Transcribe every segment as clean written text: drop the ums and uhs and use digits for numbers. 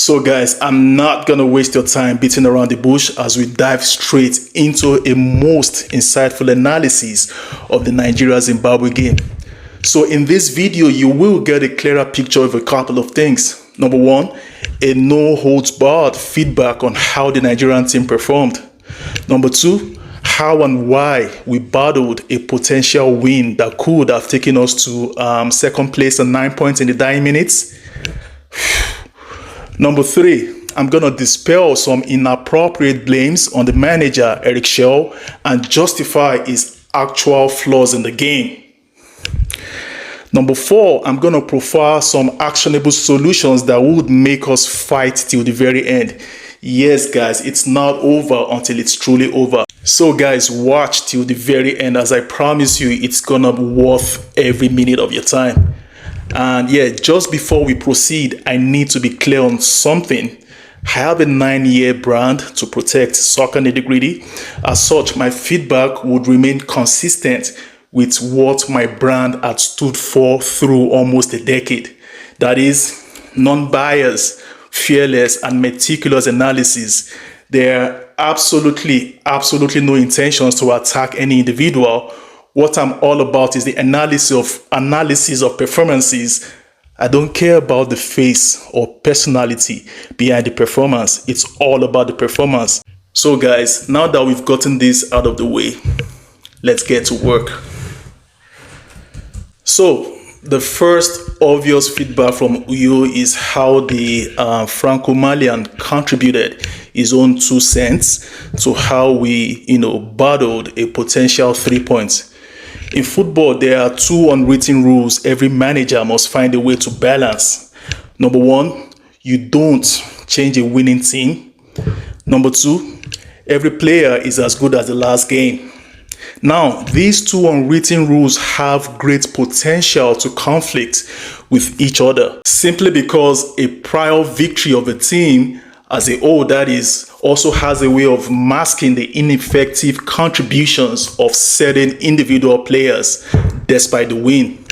So guys, I'm not gonna waste your time beating around the bush as we dive straight into a most insightful analysis of the Nigeria-Zimbabwe game. So in this video, you will get a clearer picture of a couple of things. Number one, a no-holds-barred feedback on how the Nigerian team performed. Number two, how and why we battled a potential win that could have taken us to second place and 9 points in the dying minutes. Number three, I'm going to dispel some inappropriate blames on the manager, Eric Shell, and justify his actual flaws in the game. Number four, I'm going to profile some actionable solutions that would make us fight till the very end. Yes, guys, it's not over until it's truly over. So guys, watch till the very end, as I promise you, it's going to be worth every minute of your time. And yeah, just before we proceed, I need to be clear on something. I have a 9-year brand to protect soccer nitty-gritty. As such, my feedback would remain consistent with what my brand had stood for through almost a decade. That is, non-biased, fearless, and meticulous analysis. There are absolutely no intentions to attack any individual. What I'm all about is the analysis of performances. I don't care about the face or personality behind the performance. It's all about the performance. So guys, now that we've gotten this out of the way, let's get to work. So the first obvious feedback from UYO is how the Franco-Malian contributed his own 2 cents to how we, battled a potential 3 points. In football, there are 2 unwritten rules every manager must find a way to balance. Number 1, you don't change a winning team. Number 2, every player is as good as the last game. Now, these 2 unwritten rules have great potential to conflict with each other, simply because a prior victory of a team as a whole, that is, also has a way of masking the ineffective contributions of certain individual players despite the win.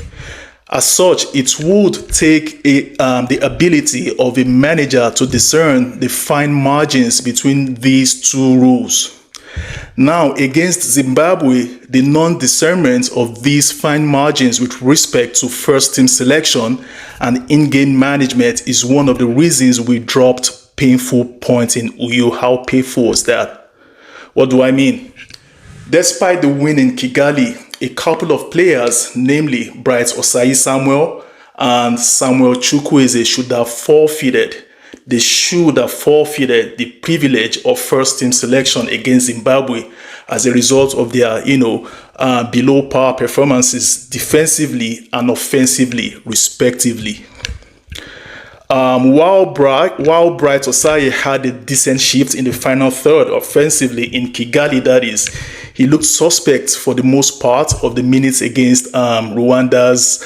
As such, it would take the ability of a manager to discern the fine margins between these 2 rules. Now, against Zimbabwe, the non-discernment of these fine margins with respect to first team selection and in-game management is one of the reasons we dropped painful points in UYO. How painful was that? What do I mean? Despite the win in Kigali, a couple of players, namely Bright Osai Samuel and Samuel Chukwueze, should have forfeited. They should have forfeited the privilege of first team selection against Zimbabwe as a result of their, below par performances defensively and offensively, respectively. While Bright Osai had a decent shift in the final third offensively in Kigali, that is, he looked suspect for the most part of the minutes against Rwanda's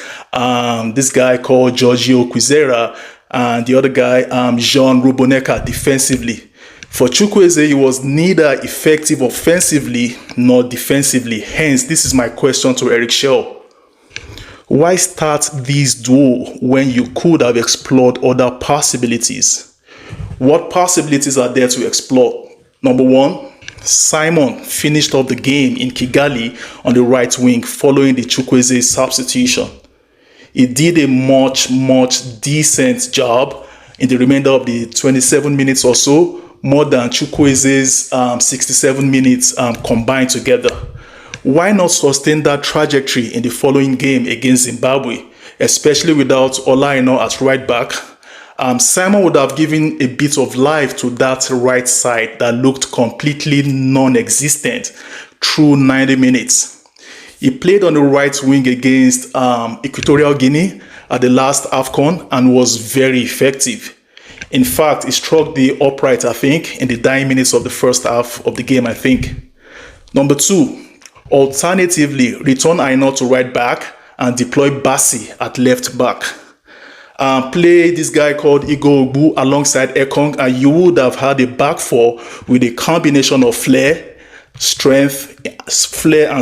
this guy called Giorgio Kwizera and the other guy, Jean Ruboneka, defensively. For Chukwueze, he was neither effective offensively nor defensively. Hence, this is my question to Eric Shell. Why start this duo when you could have explored other possibilities? What possibilities are there to explore? Number 1, Simon finished off the game in Kigali on the right wing following the Chukwueze substitution. He did a much decent job in the remainder of the 27 minutes or so, more than Chukwueze's 67 minutes combined together. Why not sustain that trajectory in the following game against Zimbabwe, especially without Olaino at right back? Simon would have given a bit of life to that right side that looked completely non-existent through 90 minutes. He played on the right wing against Equatorial Guinea at the last AFCON and was very effective. In fact, he struck the upright, I think, in the dying minutes of the first half of the game, I think. Number 2, alternatively, return Aino to right back and deploy Bassi at left back. Play this guy called Iwobi alongside Ekong, and you would have had a back four with a combination of flair and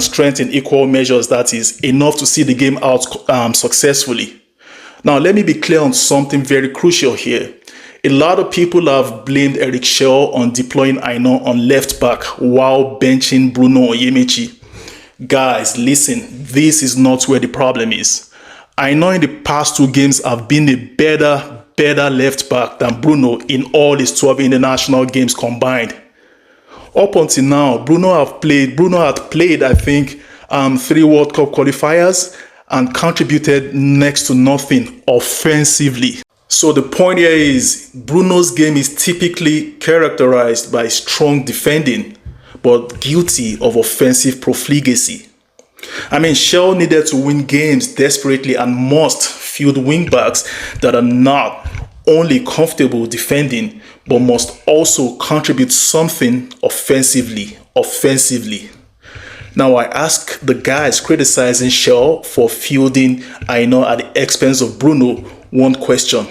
strength in equal measures. That is enough to see the game out successfully. Now, let me be clear on something very crucial here. A lot of people have blamed Eric Shaw on deploying Aina on left back while benching Bruno Onyemaechi. Guys, listen, this is not where the problem is. Aina in the past 2 games have been a better left back than Bruno in all his 12 international games combined. Up until now, Bruno had played, I think, 3 World Cup qualifiers and contributed next to nothing offensively. So the point here is Bruno's game is typically characterized by strong defending, but guilty of offensive profligacy. I mean, Shell needed to win games desperately and must field wingbacks that are not only comfortable defending, but must also contribute something offensively. Now I ask the guys criticizing Shell for fielding Aina at the expense of Bruno one question.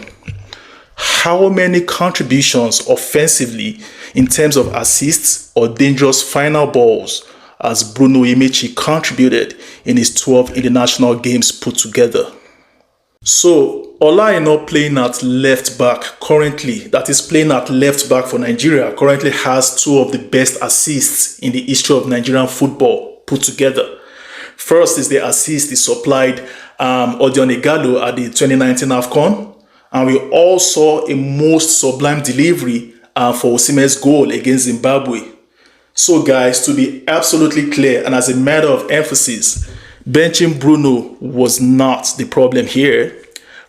How many contributions offensively in terms of assists or dangerous final balls has Bruno Onyemaechi contributed in his 12 international games put together? So Ola Aina playing at left back currently, that is playing at left back for Nigeria, currently has 2 of the best assists in the history of Nigerian football put together. First is the assist he supplied Odion Igalo at the 2019 AFCON. And we all saw a most sublime delivery for Osimhen's goal against Zimbabwe. So guys, to be absolutely clear and as a matter of emphasis, benching Bruno was not the problem here.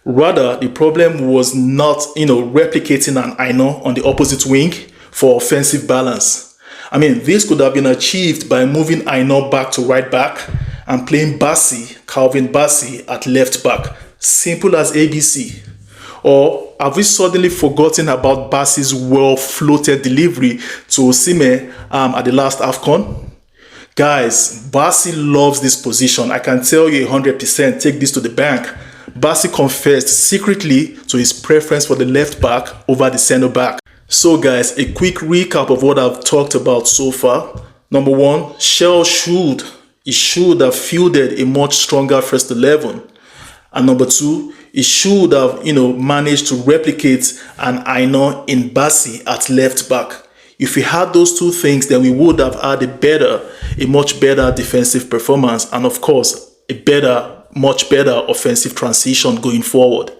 Rather, the problem was not, replicating an Aina on the opposite wing for offensive balance. I mean, this could have been achieved by moving Aina back to right back and playing Calvin Bassey at left back. Simple as ABC. Or have we suddenly forgotten about Bassey's well-floated delivery to Osimhen at the last AFCON? Guys, Bassey loves this position. I can tell you 100%, take this to the bank. Bassey confessed secretly to his preference for the left back over the centre back. So guys, a quick recap of what I've talked about so far. Number 1, Shell should have fielded a much stronger first 11. And number 2, he should have, managed to replicate an Aina in Bassey at left back. If we had those 2 things, then we would have had a much better defensive performance, and of course, much better offensive transition going forward.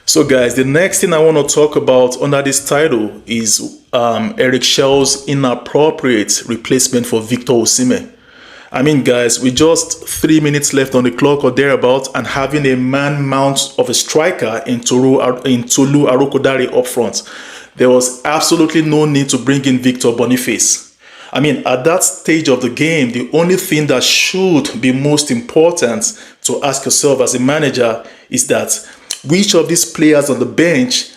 So guys, the next thing I want to talk about under this title is Eric Shell's inappropriate replacement for Victor Osimhen. I mean, guys, with just 3 minutes left on the clock or thereabout, and having a man mount of a striker in Tolu Arokodare up front, there was absolutely no need to bring in Victor Boniface. I mean, at that stage of the game, the only thing that should be most important to ask yourself as a manager is that which of these players on the bench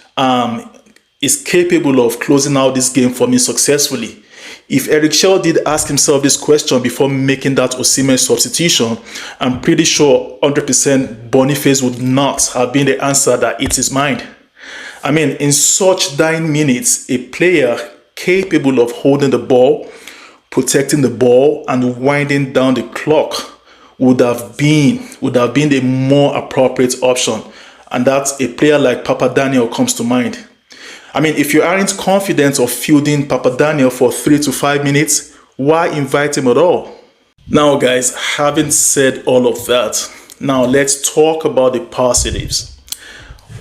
is capable of closing out this game for me successfully. If Eric Shaw did ask himself this question before making that Osimhen substitution, I'm pretty sure 100% Boniface would not have been the answer that hit his mind. I mean, in such dying minutes, a player capable of holding the ball, protecting the ball, and winding down the clock would have been a more appropriate option. And that's a player like Papa Daniel comes to mind. I mean, if you aren't confident of fielding Papa Daniel for 3 to 5 minutes, why invite him at all? Now, guys, having said all of that, now let's talk about the positives.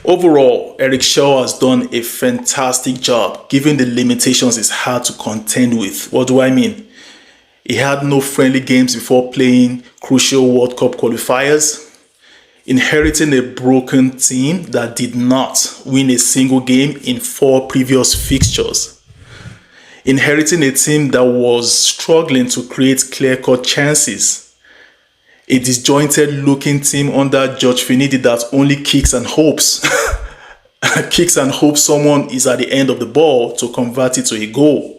Overall, Eric Shaw has done a fantastic job given the limitations he's had to contend with. What do I mean? He had no friendly games before playing crucial World Cup qualifiers, inheriting a broken team that did not win a single game in 4 previous fixtures, inheriting a team that was struggling to create clear-cut chances, a disjointed-looking team under George Finidi that only kicks and hopes someone is at the end of the ball to convert it to a goal.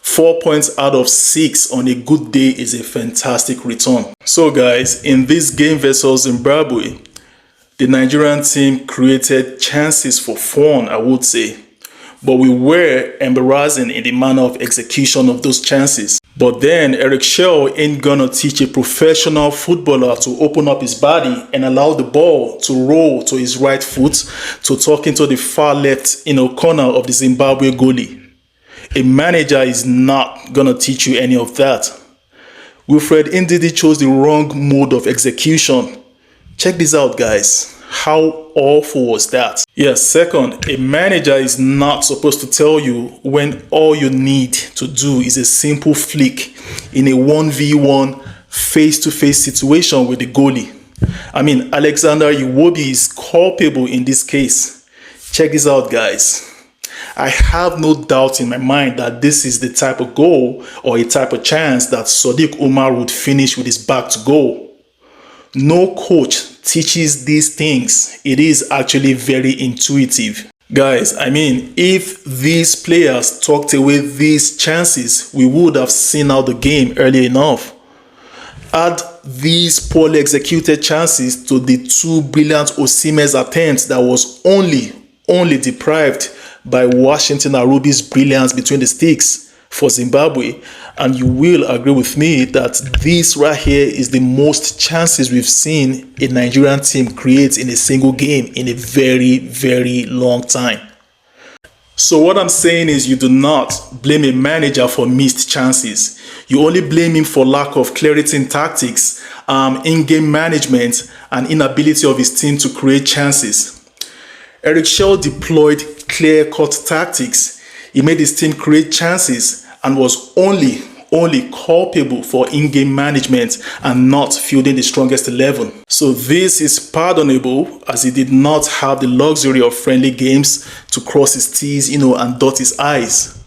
4 points out of 6 on a good day is a fantastic return. So guys, in this game versus Zimbabwe, the Nigerian team created chances for fun, I would say, but we were embarrassing in the manner of execution of those chances. But then Eric Shaw ain't gonna teach a professional footballer to open up his body and allow the ball to roll to his right foot to tuck into the far left corner of the Zimbabwe goalie. A manager is not gonna teach you any of that. Wilfred Ndidi chose the wrong mode of execution. Check this out, guys. How awful was that? Yes, second, a manager is not supposed to tell you when all you need to do is a simple flick in a 1v1 face-to-face situation with the goalie. I mean, Alexander Iwobi is culpable in this case. Check this out, guys. I have no doubt in my mind that this is the type of goal or a type of chance that Sadiq Umar would finish with his back to goal. No coach teaches these things. It is actually very intuitive. Guys, I mean, if these players tucked away these chances, we would have seen out the game early enough. Add these poorly executed chances to the two brilliant Osimhen attempts that was only deprived by Washington Arubi's brilliance between the sticks for Zimbabwe, and you will agree with me that this right here is the most chances we've seen a Nigerian team create in a single game in a very, very long time. So what I'm saying is you do not blame a manager for missed chances. You only blame him for lack of clarity in tactics, in-game management, and inability of his team to create chances. Eric Shaw deployed clear-cut tactics. He made his team create chances and was only culpable for in-game management and not fielding the strongest 11. So this is pardonable, as he did not have the luxury of friendly games to cross his T's, and dot his I's.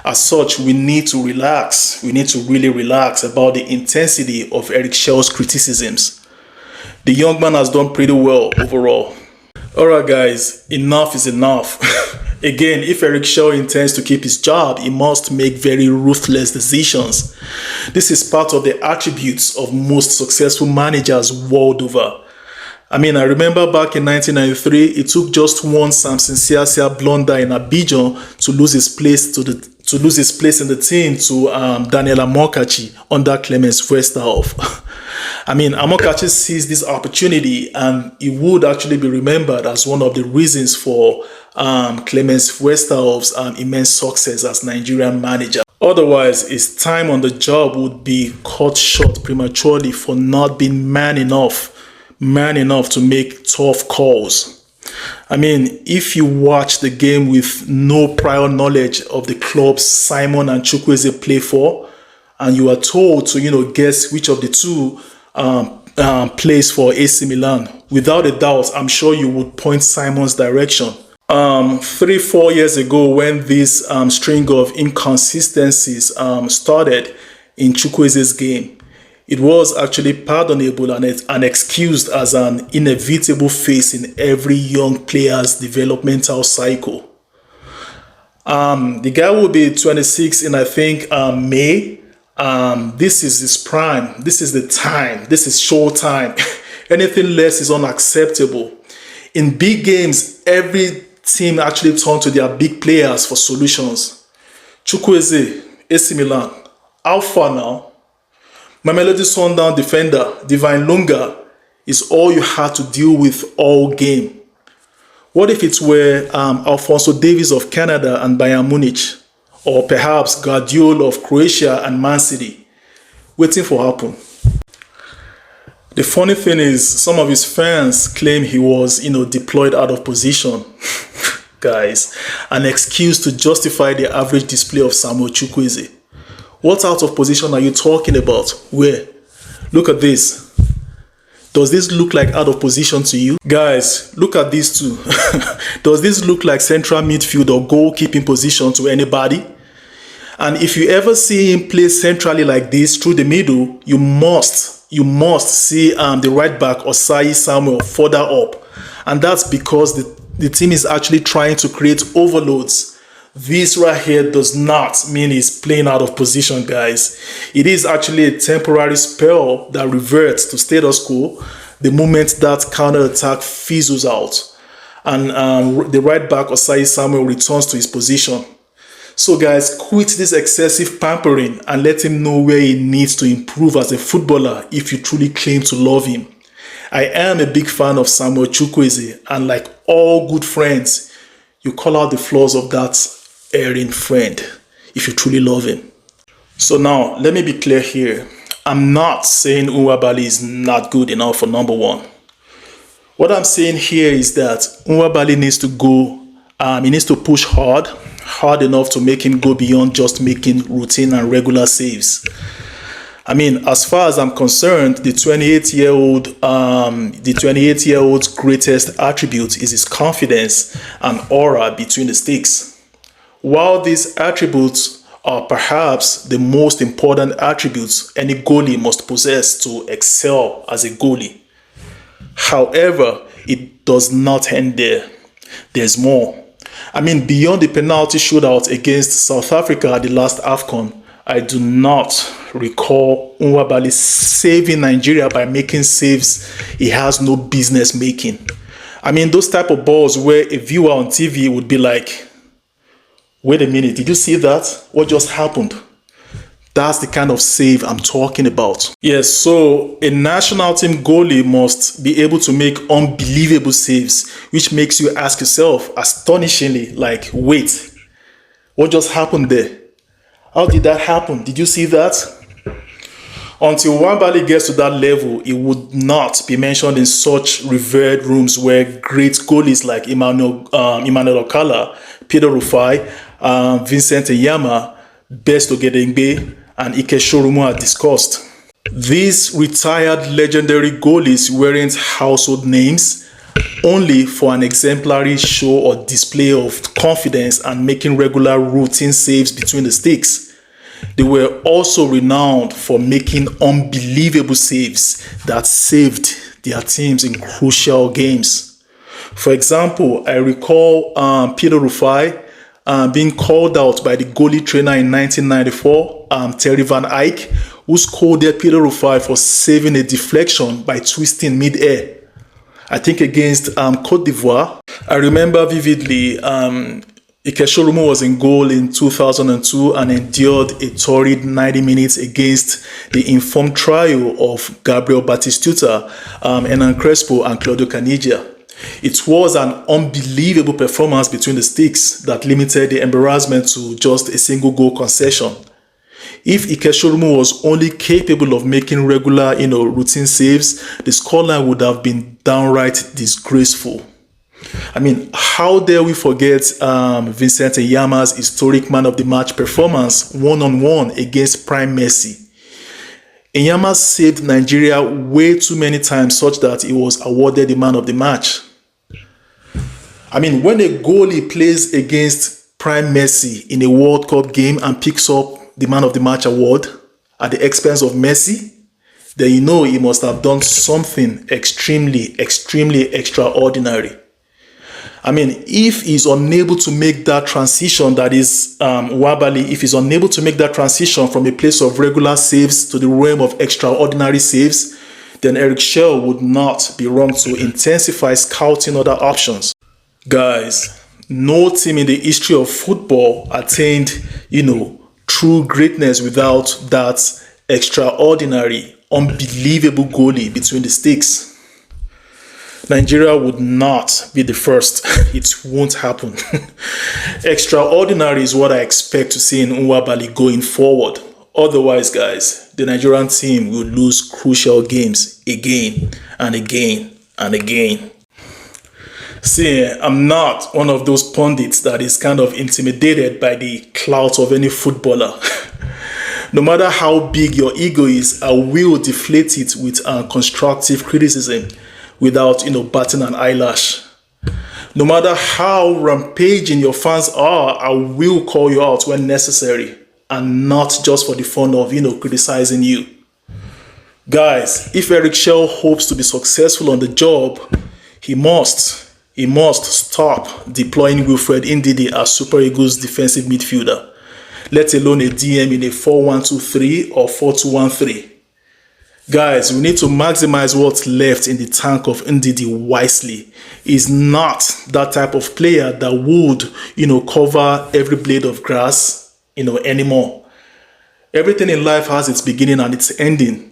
As such, we need to relax. We need to really relax about the intensity of Eric Shaw's criticisms. The young man has done pretty well overall. Alright guys, enough is enough. Again, if Eric Shaw intends to keep his job, he must make very ruthless decisions. This is part of the attributes of most successful managers world over. I mean, I remember back in 1993, it took just one Samson Siasia blunder in Abidjan to lose his place in the team to Daniel Amokachi under Clemens Westerhoff. I mean, Amokachi seized this opportunity, and it would actually be remembered as one of the reasons for Clemens Westerhoff's immense success as Nigerian manager. Otherwise, his time on the job would be cut short prematurely for not being man enough to make tough calls. I mean, if you watch the game with no prior knowledge of the clubs Simon and Chukwueze play for, and you are told to, guess which of the two plays for AC Milan, without a doubt, I'm sure you would point Simon's direction. 3-4 years ago, when this string of inconsistencies started in Chukwueze's game, it was actually pardonable and excused as an inevitable phase in every young player's developmental cycle. The guy will be 26 in, I think, May. This is his prime. This is the time. This is show time. Anything less is unacceptable. In big games, every team actually turn to their big players for solutions. Chukwueze, AC Milan, how far now? Mamelodi Sundown defender Divine Lunga is all you had to deal with all game. What if it were Alphonso Davies of Canada and Bayern Munich, or perhaps Guardiola of Croatia and Man City? Waiting for happen. The funny thing is, some of his fans claim he was, deployed out of position. Guys, an excuse to justify the average display of Samuel Chukwueze. What out of position are you talking about? Where? Look at this. Does this look like out of position to you? Guys, look at these two. Does this look like central midfield or goalkeeping position to anybody? And if you ever see him play centrally like this through the middle, you must see the right back Osayi Samuel further up. And that's because the team is actually trying to create overloads. This right here does not mean he's playing out of position, guys. It is actually a temporary spell that reverts to status quo the moment that counter-attack fizzles out and the right back Osayi Samuel returns to his position. So guys, quit this excessive pampering and let him know where he needs to improve as a footballer if you truly claim to love him. I am a big fan of Samuel Chukwueze, and like all good friends, you call out the flaws of that erring friend if you truly love him. So now, let me be clear here. I'm not saying Nwabali is not good enough for number one. What I'm saying here is that Nwabali needs to go, he needs to push hard enough to make him go beyond just making routine and regular saves. I mean, as far as I'm concerned, the 28-year-old's greatest attribute is his confidence and aura between the sticks. While these attributes are perhaps the most important attributes any goalie must possess to excel as a goalie. However, it does not end there. There's more. I mean, beyond the penalty shootout against South Africa at the last AFCON, I do not recall Nwabali saving Nigeria by making saves he has no business making. I mean, those type of balls where a viewer on TV would be like, wait a minute, did you see that? What just happened? That's the kind of save I'm talking about. Yes, so a national team goalie must be able to make unbelievable saves, which makes you ask yourself astonishingly, like, wait, what just happened there? How did that happen? Did you see that? Until Nwabali gets to that level, it would not be mentioned in such revered rooms where great goalies like Emmanuel Okala, Peter Rufai, Vincent Eyama, Besto Gedengbe, and Ike Shorumu are discussed. These retired legendary goalies weren't household names only for an exemplary show or display of confidence and making regular routine saves between the sticks. They were also renowned for making unbelievable saves that saved their teams in crucial games. For example, I recall Peter Rufai being called out by the goalie trainer in 1994, Terry Van Eyck, who scolded Peter Rufai for saving a deflection by twisting mid-air. I think against Cote d'Ivoire. I remember vividly Ike Shorumu was in goal in 2002 and endured a torrid 90 minutes against the informed trio of Gabriel Batistuta, Hernan Crespo, and Claudio Caniggia. It was an unbelievable performance between the sticks that limited the embarrassment to just a single goal concession. If Ike Shorumu was only capable of making regular, routine saves, the scoreline would have been downright disgraceful. I mean, how dare we forget Vincent Eyama's historic man of the match performance one-on-one against Prime Messi. Eyama saved Nigeria way too many times such that he was awarded the man of the match. I mean, when a goalie plays against Prime Messi in a World Cup game and picks up the man of the match award at the expense of Messi, then you know he must have done something extremely extraordinary. I mean, if he's unable to make that transition, that is Nwabali, if he's unable to make that transition from a place of regular saves to the realm of extraordinary saves, then Eric Schell would not be wrong to intensify scouting other options. Guys, no team in the history of football attained, true greatness without that extraordinary, unbelievable goalie between the sticks. Nigeria would not be the first. It won't happen. Extraordinary is what I expect to see in Nwabali going forward. Otherwise, guys, the Nigerian team will lose crucial games again and again and again. See, I'm not one of those pundits that is kind of intimidated by the clout of any footballer. No matter how big your ego is, I will deflate it with constructive criticism without, batting an eyelash. No matter how rampaging your fans are, I will call you out when necessary and not just for the fun of, criticizing you. Guys, if Eric Schell hopes to be successful on the job, he must stop deploying Wilfred Ndidi as Super Eagles defensive midfielder, let alone a DM in a 4-1-2-3 or 4-2-1-3. Guys, we need to maximize what's left in the tank of Ndidi wisely. He's not that type of player that would, cover every blade of grass, anymore. Everything in life has its beginning and its ending.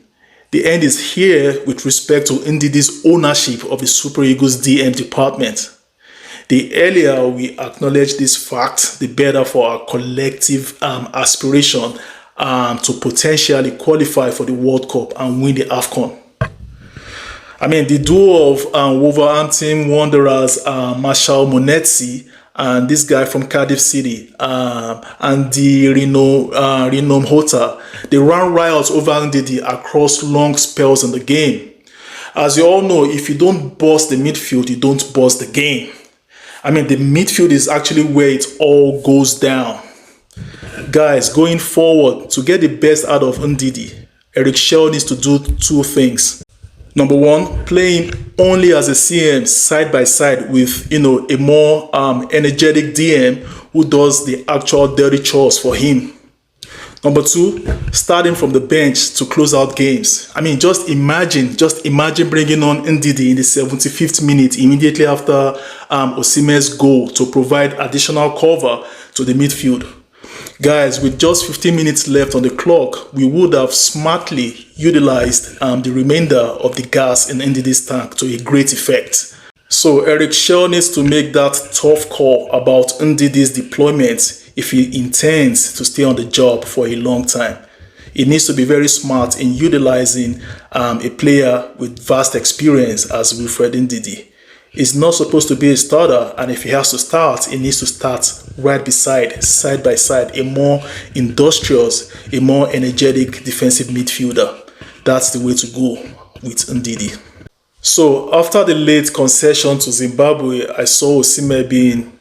The end is here with respect to Ndidi's ownership of the Super Eagles DM department. The earlier we acknowledge this fact, the better for our collective aspiration to potentially qualify for the World Cup and win the AFCON. The duo of Wolverhampton Wanderers, Marshall Monetsi, and this guy from Cardiff City, and the Reno Hota, they ran riots over Ndidi across long spells in the game. As you all know, if you don't boss the midfield, you don't boss the game. The midfield is actually where it all goes down. Guys, going forward, to get the best out of Ndidi, Eric Shell needs to do two things. Number one, play him only as a CM side by side with, a more energetic DM who does the actual dirty chores for him. Number two, starting from the bench to close out games. Just imagine bringing on Ndidi in the 75th minute immediately after Osimhen's goal to provide additional cover to the midfield. Guys, with just 15 minutes left on the clock, we would have smartly utilized the remainder of the gas in Ndidi's tank to a great effect. So Eric Shell needs to make that tough call about Ndidi's deployment if he intends to stay on the job for a long time. He needs to be very smart in utilizing a player with vast experience as Wilfred Ndidi. He's not supposed to be a starter, and if he has to start, he needs to start right beside, side by side, a more industrious, a more energetic defensive midfielder. That's the way to go with Ndidi. So after the late concession to Zimbabwe, I saw Osimhen being,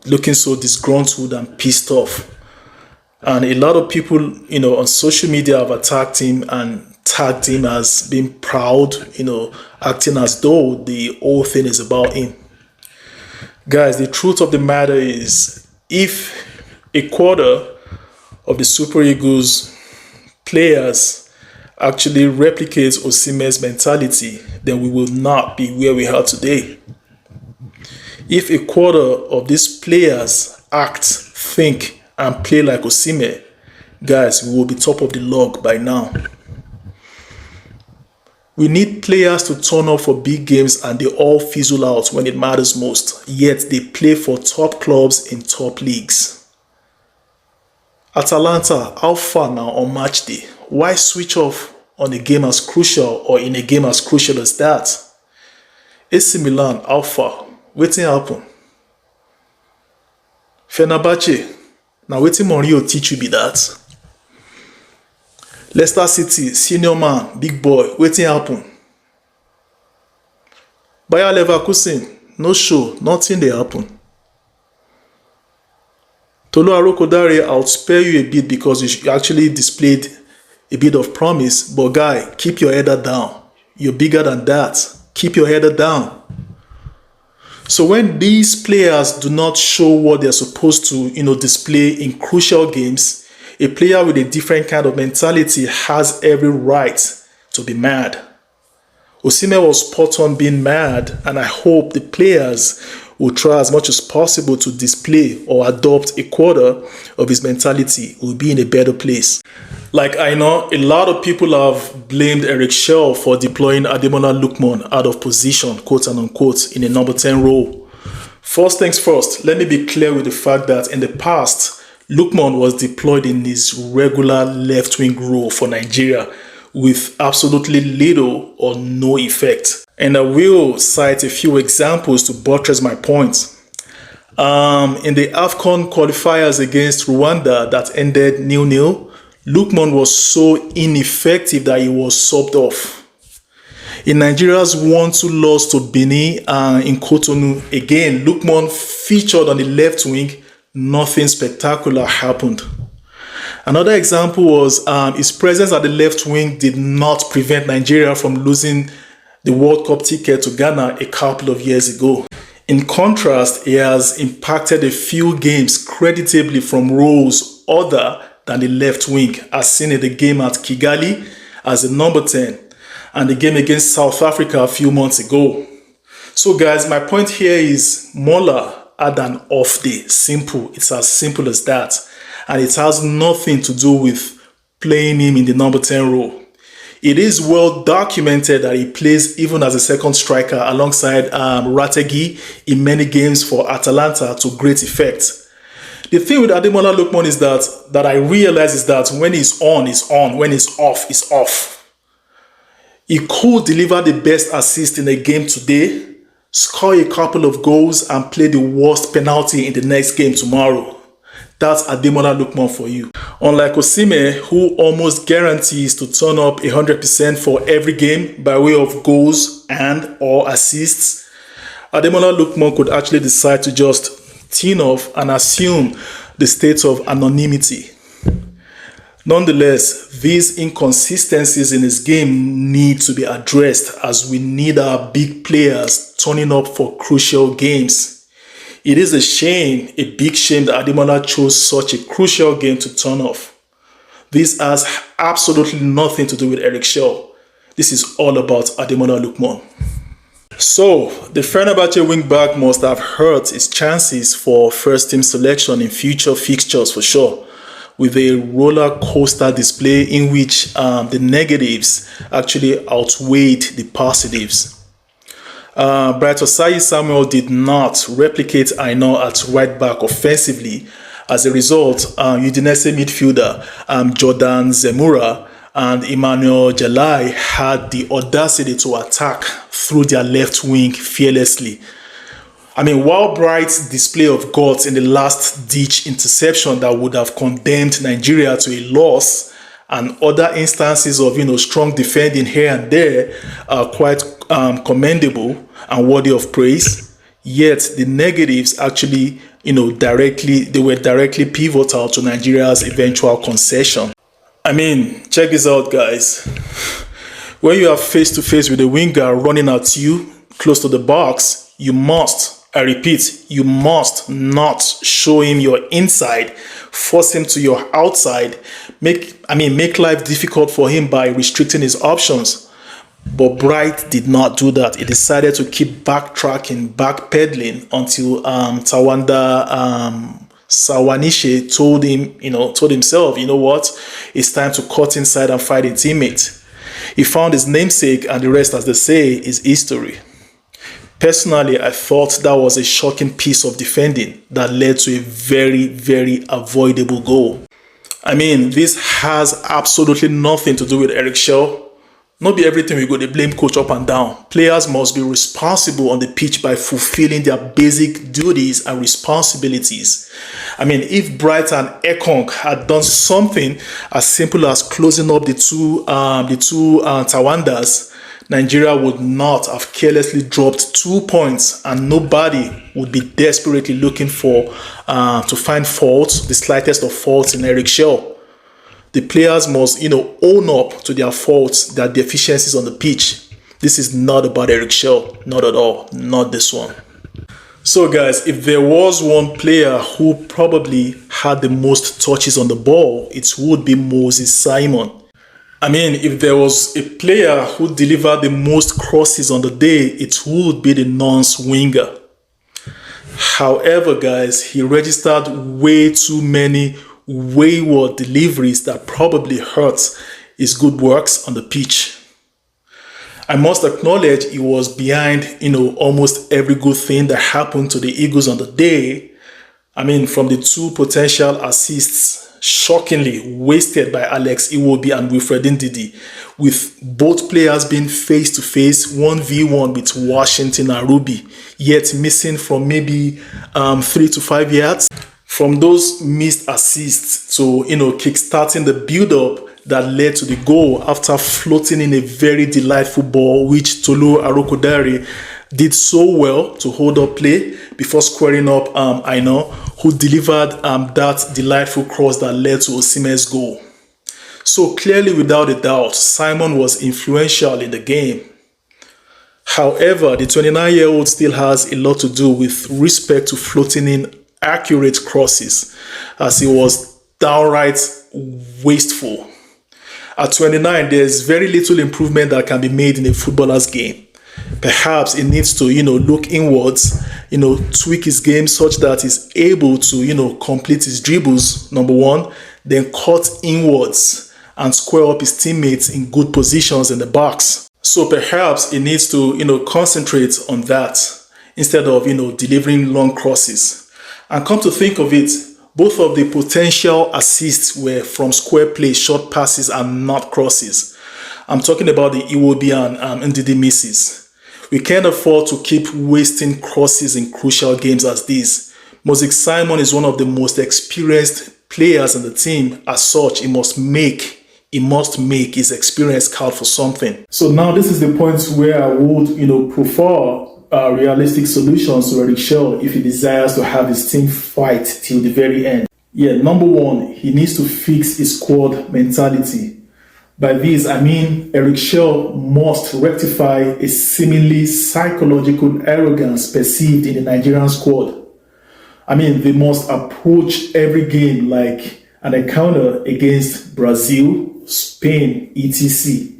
looking so disgruntled and pissed off. And a lot of people, on social media have attacked him and tagged him as being proud, acting as though the whole thing is about him. Guys, the truth of the matter is, if a quarter of the Super Eagles players actually replicates Osimhen's mentality, then we will not be where we are today. If a quarter of these players act, think, and play like Osimhen, guys, we will be top of the log by now. We need players to turn up for big games and they all fizzle out when it matters most, yet they play for top clubs in top leagues. Atalanta, how far now on match day? Why switch off on a game as crucial or in a game as crucial as that? AC Milan, how far? Wetin happen? Fenerbahce, now wetin Mourinho teach you be that? Leicester City, senior man, big boy, wetin happen? Bayer Leverkusen, no show, nothing dey happen. Tolu Arokodare, I'll spare you a bit because you actually displayed a bit of promise, but guy, keep your header down. You're bigger than that. Keep your header down. So when these players do not show what they're supposed to, display in crucial games, a player with a different kind of mentality has every right to be mad. Osimhen was spot on being mad, and I hope the players will try as much as possible to display or adopt a quarter of his mentality. Will be in a better place. Like, I know a lot of people have blamed Eric Shell for deploying Ademola Lookman out of position, quote and unquote, in a number 10 role. First things first, let me be clear with the fact that in the past, Lookman was deployed in his regular left-wing role for Nigeria with absolutely little or no effect. And I will cite a few examples to buttress my point. In the AFCON qualifiers against Rwanda that ended 0-0, Lookman was so ineffective that he was subbed off. In Nigeria's 1-2 loss to Benin in Cotonou, again, Lookman featured on the left wing. Nothing spectacular happened. Another example was his presence at the left wing did not prevent Nigeria from losing the World Cup ticket to Ghana a couple of years ago. In contrast, he has impacted a few games creditably from roles other than the left wing, as seen in the game at Kigali as a number 10, and the game against South Africa a few months ago. So guys, my point here is Mola had an off day. Simple. It's as simple as that. And it has nothing to do with playing him in the number 10 role. It is well documented that he plays even as a second striker alongside Rategi in many games for Atalanta to great effect. The thing with Ademola Lookman is that I realize is that when he's on, he's on. When he's off, he's off. He could deliver the best assist in a game today, score a couple of goals, and play the worst penalty in the next game tomorrow. That's Ademola Lookman for you. Unlike Osimhen, who almost guarantees to turn up 100% for every game by way of goals and or assists, Ademola Lookman could actually decide to just turn off and assume the state of anonymity. Nonetheless, these inconsistencies in his game need to be addressed, as we need our big players turning up for crucial games. It is a shame, a big shame, that Ademola chose such a crucial game to turn off. This has absolutely nothing to do with Eric Shaw. This is all about Ademola Lookman. So, the Fenerbahce wing-back must have hurt his chances for first-team selection in future fixtures for sure, with a roller coaster display in which the negatives actually outweighed the positives. Bright Osayi Samuel did not replicate Aino at right back offensively. As a result, Udinese midfielder Jordan Zemura and Emmanuel Jalai had the audacity to attack through their left wing fearlessly. I mean, while Bright's display of guts in the last-ditch interception that would have condemned Nigeria to a loss, and other instances of strong defending here and there are quite commendable and worthy of praise. Yet the negatives actually were directly pivotal to Nigeria's eventual concession. I mean, check this out, guys. When you are face to face with a winger running at you close to the box, you must, I repeat, you must not show him your inside, force him to your outside, make life difficult for him by restricting his options. But Bright did not do that. He decided to keep backtracking, backpedaling until Tawanda Sawanishe told himself, you know what, it's time to cut inside and fight a teammate. He found his namesake, and the rest, as they say, is history. Personally, I thought that was a shocking piece of defending that led to a very, very avoidable goal. I mean, this has absolutely nothing to do with Eric Shaw. Not be everything we go to blame coach up and down. Players must be responsible on the pitch by fulfilling their basic duties and responsibilities. I mean, if Bright and Ekong had done something as simple as closing up the two Tawandas, Nigeria would not have carelessly dropped 2 points, and nobody would be desperately looking for to find faults, the slightest of faults in Eric Shaw. The players must, own up to their faults, their deficiencies on the pitch. This is not about Eric Shaw, not at all, not this one. So guys, if there was one player who probably had the most touches on the ball, it would be Moses Simon. I mean, if there was a player who delivered the most crosses on the day, it would be the nonce winger. However, guys, he registered way too many wayward deliveries that probably hurt his good works on the pitch. I must acknowledge he was behind, almost every good thing that happened to the Eagles on the day. I mean, from the 2 potential assists shockingly wasted by Alex Iwobi and Wilfred Ndidi, with both players being face-to-face 1v1 with Washington and Ruby, yet missing from maybe 3 to 5 yards. From those missed assists to, kickstarting the build-up that led to the goal after floating in a very delightful ball, which Tolu Arokodare did so well to hold up play before squaring up Aino, who delivered that delightful cross that led to Osimhen's goal. So clearly, without a doubt, Simon was influential in the game. However, the 29-year-old still has a lot to do with respect to floating in accurate crosses, as he was downright wasteful. At 29, there's very little improvement that can be made in a footballer's game. Perhaps he needs to, look inwards, tweak his game such that he's able to, complete his dribbles, number one, then cut inwards and square up his teammates in good positions in the box. So perhaps he needs to, concentrate on that instead of, delivering long crosses. And come to think of it, both of the potential assists were from square play, short passes, and not crosses. I'm talking about the Iwobi and Ndidi misses. We can't afford to keep wasting crosses in crucial games as these. Moses Simon is one of the most experienced players in the team. As such, he must make his experience count for something. So now this is the point where I would, prefer realistic solutions to Eric Shaw if he desires to have his team fight till the very end. Yeah, number one, he needs to fix his squad mentality. By this, I mean Eric Shaw must rectify a seemingly psychological arrogance perceived in the Nigerian squad. I mean, they must approach every game like an encounter against Brazil, Spain, etc.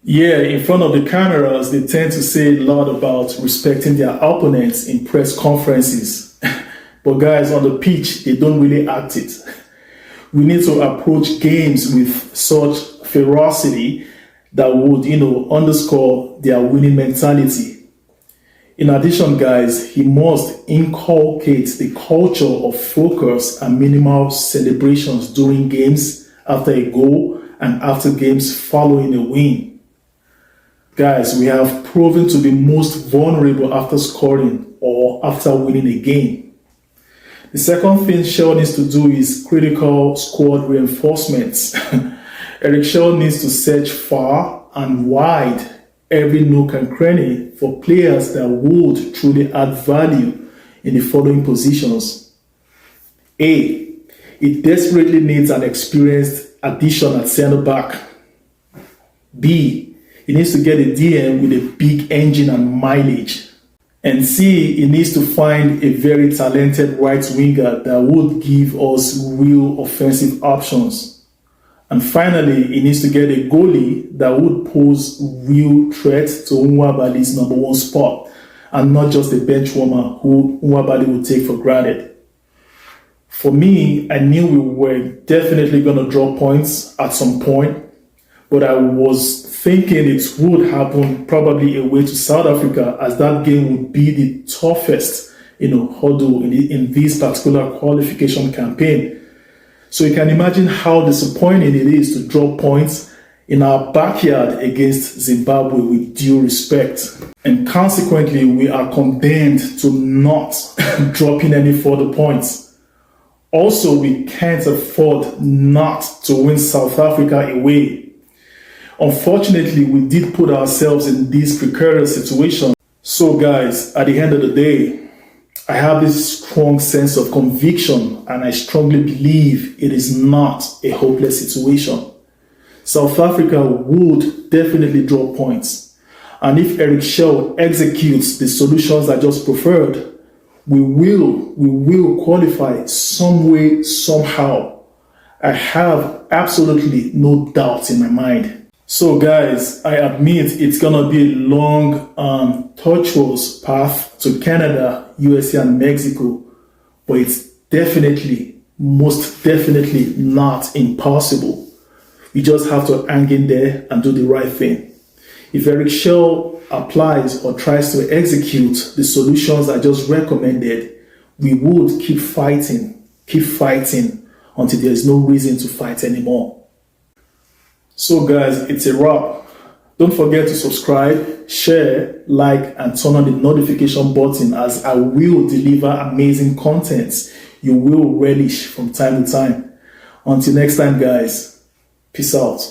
Yeah, in front of the cameras, they tend to say a lot about respecting their opponents in press conferences. But guys, on the pitch, they don't really act it. We need to approach games with such ferocity that would, underscore their winning mentality. In addition, guys, he must inculcate the culture of focus and minimal celebrations during games, after a goal, and after games following a win. Guys, we have proven to be most vulnerable after scoring or after winning a game. The second thing Shaw needs to do is critical squad reinforcements. Eric Shaw needs to search far and wide every nook and cranny for players that would truly add value in the following positions. A. It desperately needs an experienced addition at centre back. B. He needs to get a DM with a big engine and mileage. And C, he needs to find a very talented right winger that would give us real offensive options. And finally, he needs to get a goalie that would pose real threat to Nwabali's number one spot, and not just a bench warmer who Nwabali would take for granted. For me, I knew we were definitely going to draw points at some point, but I was thinking it would happen probably away to South Africa, as that game would be the toughest, hurdle in this particular qualification campaign. So you can imagine how disappointing it is to draw points in our backyard against Zimbabwe with due respect. And consequently, we are condemned to not dropping any further points. Also, we can't afford not to win South Africa away. Unfortunately, we did put ourselves in this precarious situation. So guys, at the end of the day, I have this strong sense of conviction, and I strongly believe it is not a hopeless situation. South Africa would definitely draw points. And if Eric Shaw executes the solutions I just preferred, we will qualify some way, somehow. I have absolutely no doubt in my mind. So guys, I admit it's gonna be a long, tortuous path to Canada, USA, and Mexico, but it's definitely, most definitely not impossible. We just have to hang in there and do the right thing. If Eric Shaw applies or tries to execute the solutions I just recommended, we would keep fighting until there is no reason to fight anymore. So guys, it's a wrap. Don't forget to subscribe, share, like, and turn on the notification button, as I will deliver amazing contents you will relish from time to time. Until next time, guys, peace out.